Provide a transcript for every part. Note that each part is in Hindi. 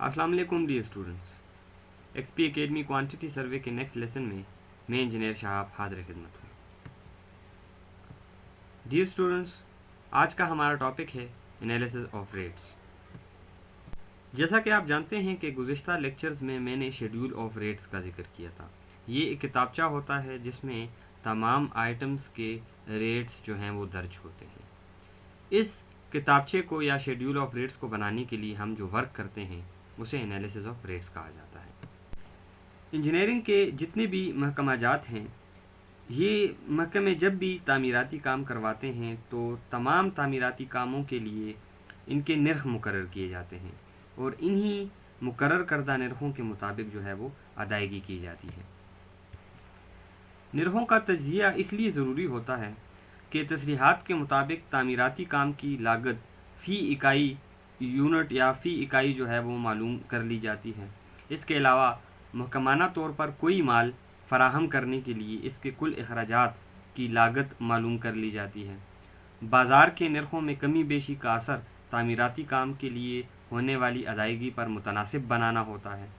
अस्सलाम वालेकुम dear students. XP academy quantity survey के नेक्स्ट लेसन में मैं इंजीनियर शाहब हाजिर खिदमत हूँ। डियर स्टूडेंट्स, आज का हमारा टॉपिक है एनालिसिस ऑफ रेट्स। जैसा कि आप जानते हैं कि गुज़िश्ता लेक्चर्स में मैंने शेड्यूल ऑफ रेट्स का जिक्र किया था। ये एक किताबचा होता है जिसमें तमाम आइटम्स के रेट्स जो हैं वो दर्ज होते हैं। इस किताबचे को या शेड्यूल ऑफ रेट्स को बनाने के लिए हम जो वर्क करते हैं उसे एनालिसिस ऑफ रेट्स कहा जाता है। इंजीनियरिंग के जितने भी महकमाजात हैं, ये महकमे जब भी तामीराती काम करवाते हैं तो तमाम तामीराती कामों के लिए इनके निर्ख मुकर्रर किए जाते हैं और इन्हीं मुकर्रर करदा निर्खों के मुताबिक जो है वो अदायगी की जाती है। निर्खों का तज्जिया इसलिए ज़रूरी होता है कि तसरीहात के मुताबिक तामीराती काम की लागत फ़ी इकाई यूनिट या फ़ी इकाई जो है वो मालूम कर ली जाती है। इसके अलावा महकमाना तौर पर कोई माल फ़राहम करने के लिए इसके कुल अखराजात की लागत मालूम कर ली जाती है। बाज़ार के नरखों में कमी बेशी का असर तामीराती काम के लिए होने वाली अदायगी पर मुतनासिब बनाना होता है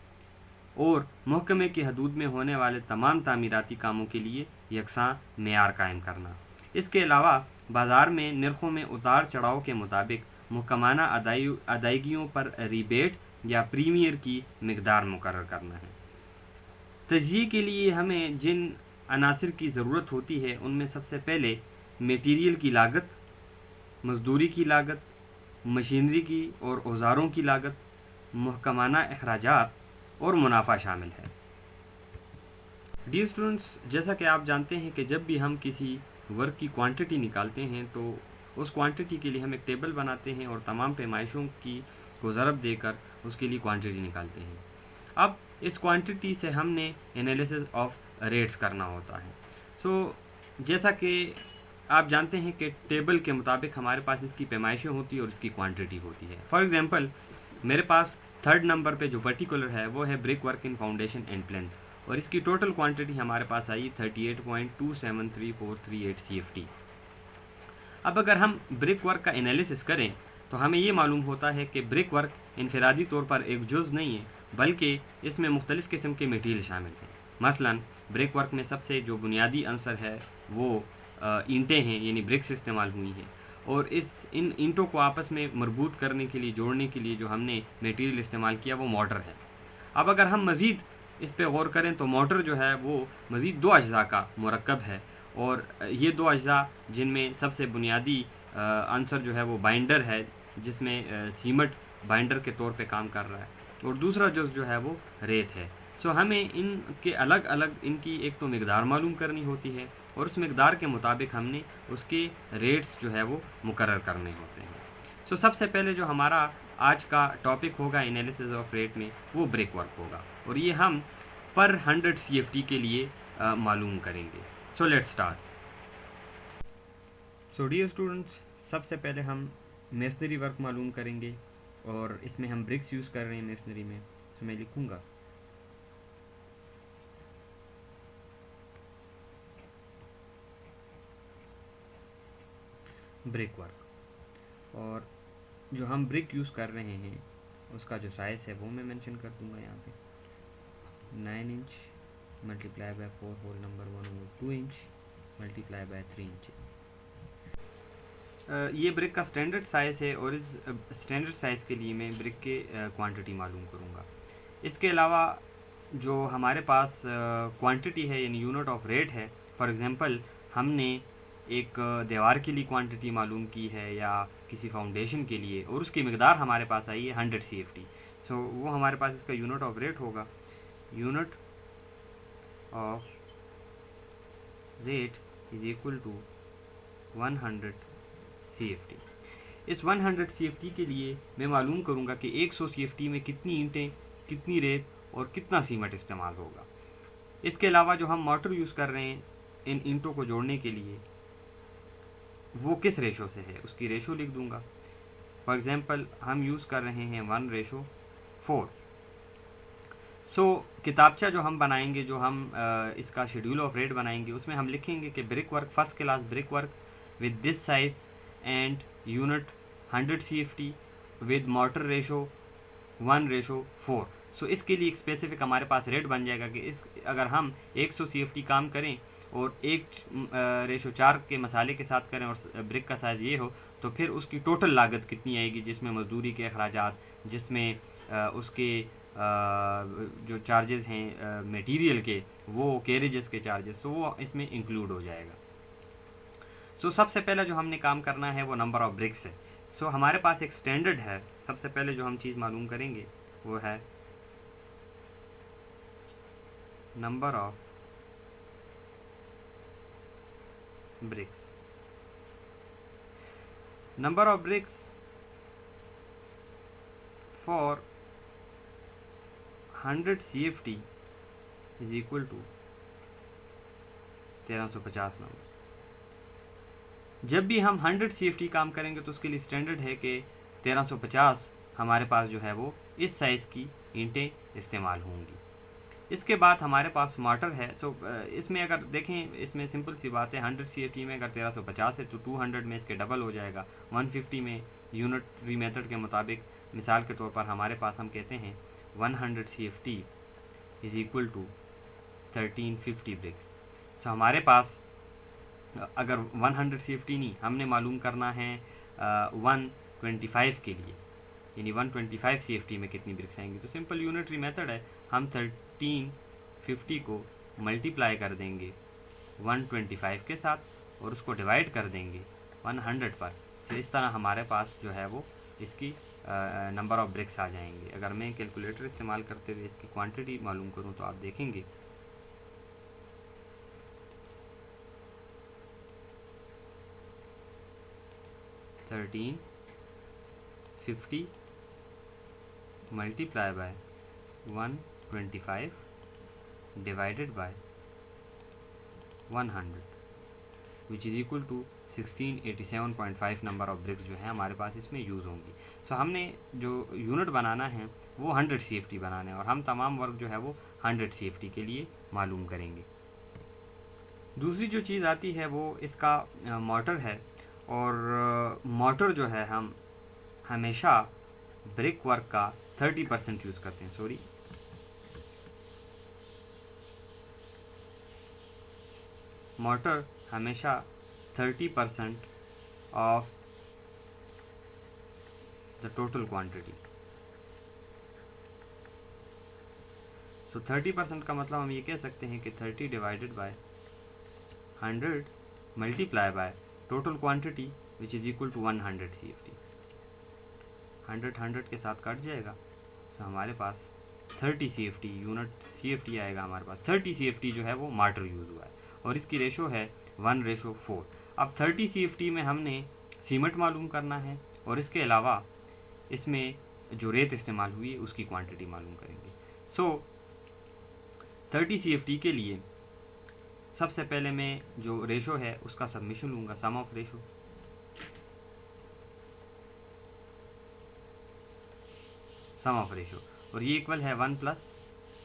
और महकमे की हदूद में होने वाले तमाम तामीराती कामों के लिए यकसां मेयार कायम करना। इसके अलावा बाज़ार में नरखों में उतार चढ़ाव के मुताबिक महकमाना अदायगियों पर रिबेट या प्रीमियर की मिकदार मुकर्रर करना है। तज्जिए के लिए हमें जिन अनासिर की ज़रूरत होती है उनमें सबसे पहले मटीरियल की लागत, मजदूरी की लागत, मशीनरी की और औजारों की लागत, महकमाना अखराजात और मुनाफा शामिल है। डियर स्टूडेंट्स, जैसा कि आप जानते हैं कि जब भी हम किसी वर्क की क्वांटिटी निकालते हैं तो उस क्वांटिटी के लिए हम एक टेबल बनाते हैं और तमाम पैमाइशों की को ज़रब देकर उसके लिए क्वांटिटी निकालते हैं। अब इस क्वांटिटी से हमने एनालिसिस ऑफ रेट्स करना होता है। जैसा कि आप जानते हैं कि टेबल के मुताबिक हमारे पास इसकी पैमाइशें होती है और इसकी क्वांटिटी होती है। फॉर एग्जांपल, मेरे पास 3rd नंबर पे जो पर्टिकुलर है वो है brick work in foundation and plinth और इसकी टोटल क्वांटिटी हमारे पास आई 38.273438 CFT। अब अगर हम ब्रिक वर्क का एनालिसिस करें तो हमें ये मालूम होता है कि ब्रिक वर्क इनफरादी तौर पर एक जुज़ नहीं है बल्कि इसमें मुख्तलिफ़ किस्म के मटीरियल शामिल हैं। मसलन ब्रिक वर्क में सबसे जो बुनियादी अंसर है वो ईंटें हैं, यानी ब्रिक्स इस्तेमाल हुई हैं और इन ईंटों को आपस में मरबूत करने के लिए, जोड़ने के लिए जो हमने मटीरियल इस्तेमाल किया वो मोटर है। अब अगर हम मज़ीद इस पर गौर करें तो मोटर जो है वो मज़ीद 2 अज्जा का मुरक्कब है और ये 2 अज्जा जिनमें सबसे बुनियादी अंसर जो है वो बाइंडर है, जिसमें सीमेंट बाइंडर के तौर पे काम कर रहा है और दूसरा जो है वो रेत है। हमें इनके अलग अलग इनकी एक तो मिकदार मालूम करनी होती है और उस मिकदार के मुताबिक हमने उसके रेट्स जो है वो मुकर्रर करने होते हैं। सबसे पहले जो हमारा आज का टॉपिक होगा एनालिसिस ऑफ रेट में वो ब्रिक वर्क होगा और ये हम पर 100 CFT के लिए मालूम करेंगे। Let's start. डियर स्टूडेंट्स, सबसे पहले हम मेसनरी वर्क मालूम करेंगे और इसमें हम ब्रिक्स यूज़ कर रहे हैं मेसनरी में। मैं लिखूँगा ब्रिक वर्क और जो हम ब्रिक यूज़ कर रहे हैं उसका जो साइज़ है वो मैं मेंशन कर दूंगा यहाँ पे 9 inch multiply by 4 whole number 1/2 inch multiply by 3 inch. ये ब्रिक का स्टैंडर्ड साइज़ है और इस स्टैंडर्ड साइज़ के लिए मैं ब्रिक के क्वांटिटी मालूम करूँगा। इसके अलावा जो हमारे पास क्वांटिटी है यानी यूनिट ऑफ रेट है, फॉर एग्जांपल हमने एक दीवार के लिए क्वांटिटी मालूम की है या किसी फाउंडेशन के लिए और उसकी मिकदार हमारे पास आई है 100 CFT। वो हमारे पास इसका यूनिट ऑफ रेट होगा, unit of rate is equal to 100 CFT। इस 100 CFT के लिए मैं मालूम करूँगा कि 100 CFT में कितनी ईंटें, कितनी रेत और कितना सीमेंट इस्तेमाल होगा। इसके अलावा जो हम मोटर यूज़ कर रहे हैं इन ईंटों को जोड़ने के लिए वो किस रेशो से है उसकी रेशो लिख दूंगा। फॉर एग्जांपल हम यूज़ कर रहे हैं 1:4। किताबचा जो हम बनाएंगे, जो हम इसका शेड्यूल ऑफ रेट बनाएंगे उसमें हम लिखेंगे कि brick work first class brick work with this size and unit 100 CFT with mortar ratio 1:4। सो इसके लिए एक स्पेसिफिक हमारे पास रेट बन जाएगा कि इस अगर हम 100 CFT काम करें और 1:4 के मसाले के साथ करें और ब्रिक का साइज़ ये हो, तो फिर उसकी टोटल लागत कितनी आएगी, जिसमें मजदूरी के अखराजात, जिसमें उसके जो चार्जेस हैं मटेरियल के, वो कैरेजेस के चार्जेस, तो वो इसमें इंक्लूड हो जाएगा। सो सबसे पहले जो हमने काम करना है वो नंबर ऑफ ब्रिक्स है। सो हमारे पास एक स्टैंडर्ड है। सबसे पहले जो हम चीज़ मालूम करेंगे वो है number of bricks. Number of bricks for 100 CFT is equal to 1350 number. जब भी हम 100 CFT काम करेंगे तो उसके लिए स्टैंडर्ड है कि 1350 हमारे पास जो है वो इस साइज़ की ईंटें इस्तेमाल होंगी। इसके बाद हमारे पास मोटर है। सो इसमें अगर देखें, इसमें सिंपल सी बात है, 100 CFT में अगर 1350 है तो 200 में इसके डबल हो जाएगा। 150 में यूनिटरी मेथड के मुताबिक, मिसाल के तौर पर हमारे पास हम कहते हैं 100 CFT is equal to 1350 bricks. तो हमारे पास अगर 100 CFT नहीं, हमने मालूम करना है 125 के लिए, यानी 125 CFT में कितनी ब्रिक्स आएंगी, तो सिंपल यूनिटरी मेथड है, हम 1350 को मल्टीप्लाई कर देंगे 125 के साथ और उसको डिवाइड कर देंगे 100 पर। तो इस तरह हमारे पास जो है वो इसकी नंबर ऑफ ब्रिक्स आ जाएंगे। अगर मैं कैलकुलेटर इस्तेमाल करते हुए इसकी क्वांटिटी मालूम करूँ तो आप देखेंगे 1350 multiply by 125 divided by 100 which is equal to 1687.5 number of bricks जो है हमारे पास इसमें यूज़ होंगी। सो हमने जो यूनिट बनाना है वो 100 CFT बनाना है और हम तमाम वर्क जो है वो 100 CFT के लिए मालूम करेंगे। दूसरी जो चीज़ आती है वो इसका मोटर है, और मोटर जो है हम हमेशा ब्रिक वर्क का 30% यूज़ करते हैं। सॉरी, मोटर हमेशा 30% ऑफ द टोटल क्वांटिटी। सो 30% का मतलब हम ये कह सकते हैं कि 30 divided by 100 multiply by total quantity which is equal to 100 CFT। 100 के साथ कट जाएगा, तो हमारे पास 30 CFT यूनिट CFT आएगा। हमारे पास 30 CFT जो है वो मोटर यूज़ हुआ है और इसकी रेशो है 1:4। अब 30 CFT में हमने सीमेंट मालूम करना है और इसके अलावा इसमें जो रेत इस्तेमाल हुई है उसकी क्वांटिटी मालूम करेंगे। सो 30 CFT के लिए सबसे पहले मैं जो रेशो है उसका सबमिशन लूँगा, sum of ratio. Sum of ratio और ये इक्वल है 1 +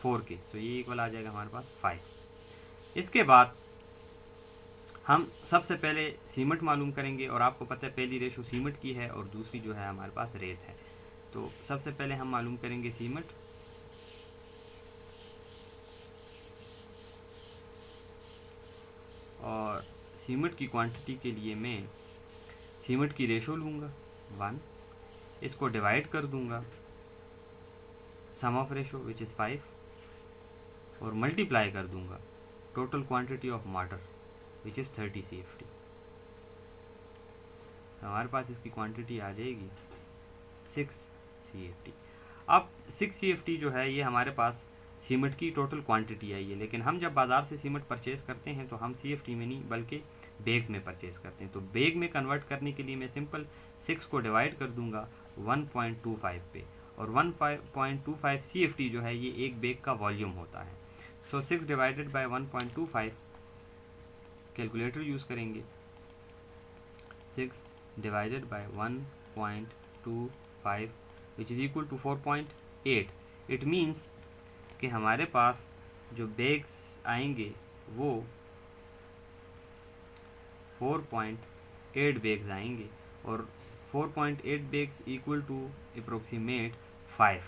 4 के, तो ये इक्वल आ जाएगा हमारे पास 5। इसके बाद हम सबसे पहले सीमेंट मालूम करेंगे और आपको पता है पहली रेशो सीमेंट की है और दूसरी जो है हमारे पास रेत है। तो सबसे पहले हम मालूम करेंगे सीमेंट, और सीमेंट की क्वांटिटी के लिए मैं सीमेंट की रेशो लूँगा 1, इसको डिवाइड कर दूँगा सम ऑफ रेशो विच इज़ 5 और मल्टीप्लाई कर दूँगा total quantity of motor which is 30 CFT। हमारे पास इसकी क्वांटिटी आ जाएगी 6 CFT। अब 6 CFT जो है ये हमारे पास सीमेंट की टोटल क्वांटिटी आई है, लेकिन हम जब बाज़ार से सीमेंट परचेज़ करते हैं तो हम CFT में नहीं बल्कि बैग्स में परचेज़ करते हैं। तो बैग में कन्वर्ट करने के लिए मैं सिंपल 6 को डिवाइड कर दूंगा 1.25 पे, और 1.25 CFT जो है ये एक बैग का वॉल्यूम होता है। So 6 divided by 1.25, calculator use करेंगे, 6 divided by 1.25 which is equal to 4.8। It means कि हमारे पास जो बैग्स आएंगे वो 4.8 बैग्स आएंगे, और 4.8 बैग्स इक्वल टू अप्रोक्सीमेट 5।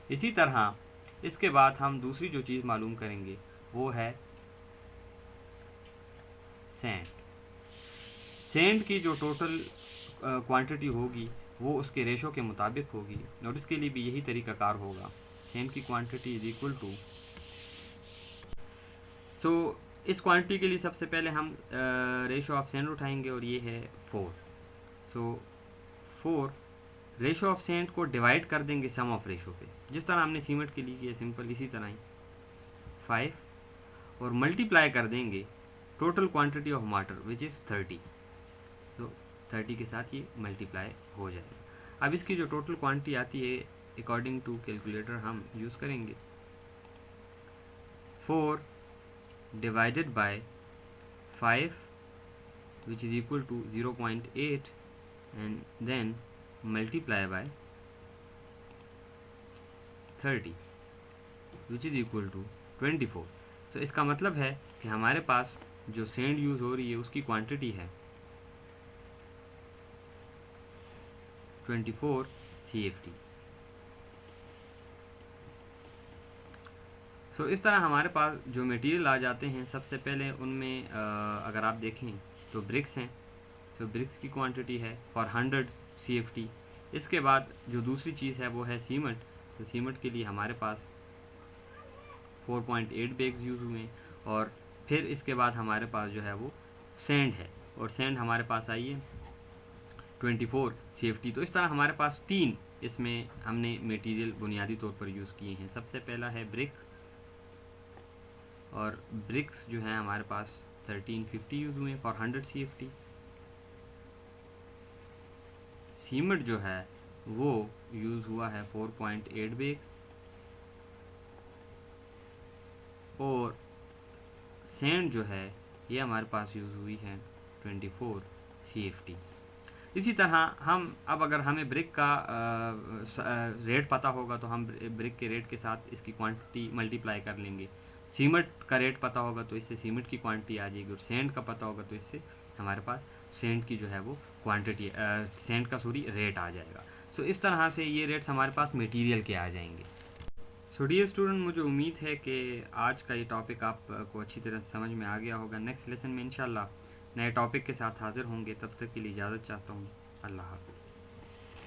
इसी तरह इसके बाद हम दूसरी जो चीज़ मालूम करेंगे वो है सैंड। सैंड की जो टोटल क्वांटिटी होगी वो उसके रेशो के मुताबिक होगी, और इसके लिए भी यही तरीक़ाकार होगा। सैंड की क्वांटिटी इज इक्वल टू, सो इस क्वांटिटी के लिए सबसे पहले हम रेशो ऑफ सैंड उठाएंगे, और ये है 4। सो 4 रेशो ऑफ सैंड को डिवाइड कर देंगे सम ऑफ रेशो पे, जिस तरह हमने सीमेंट के लिए किया सिंपल, इसी तरह ही 5 और मल्टीप्लाई कर देंगे total quantity of water which is 30। सो 30 के साथ ये मल्टीप्लाई हो जाएगा। अब इसकी जो टोटल क्वांटिटी आती है अकॉर्डिंग टू कैलकुलेटर हम यूज़ करेंगे 4 divided by 5 which is equal to 0.8 and then multiply by 30 which is equal to 24। तो इसका मतलब है कि हमारे पास जो सैंड यूज़ हो रही है उसकी क्वांटिटी है 24 CFT। तो इस तरह हमारे पास जो मटेरियल आ जाते हैं, सबसे पहले उनमें अगर आप देखें तो ब्रिक्स हैं। तो ब्रिक्स की क्वांटिटी है फॉर 100 CFT। इसके बाद जो दूसरी चीज़ है वो है सीमेंट। तो सीमेंट के लिए हमारे पास 4.8 बैग्स यूज़ हुए हैं, और फिर इसके बाद हमारे पास जो है वो सैंड है, और सैंड हमारे पास आई है 24 CFT। तो इस तरह हमारे पास 3 इसमें हमने मटेरियल बुनियादी तौर पर यूज़ किए हैं। सबसे पहला है ब्रिक, और ब्रिक्स जो है हमारे पास 1350 यूज़ हुए फॉर 100 CFT। सीमेंट जो है वो यूज़ हुआ है 4.8 बैग्स, और सैंड जो है ये हमारे पास यूज़ हुई है 24 CFT। इसी तरह हम अब अगर हमें ब्रिक का रेट पता होगा तो हम ब्रिक के रेट के साथ इसकी क्वांटिटी मल्टीप्लाई कर लेंगे। सीमेंट का रेट पता होगा तो इससे सीमेंट की क्वांटिटी आ जाएगी, और सैंड का पता होगा तो इससे हमारे पास सैंड की जो है वो क्वांटिटी सैंड का रेट आ जाएगा। सो इस तरह से ये रेट्स हमारे पास मटेरियल के आ जाएंगे। सो डियर स्टूडेंट, मुझे उम्मीद है कि आज का ये टॉपिक आपको अच्छी तरह समझ में आ गया होगा। नेक्स्ट लेसन में इंशाल्लाह नए टॉपिक के साथ हाज़िर होंगे। तब तक के लिए इजाज़त चाहता हूँ। अल्लाह हाफ़िज़।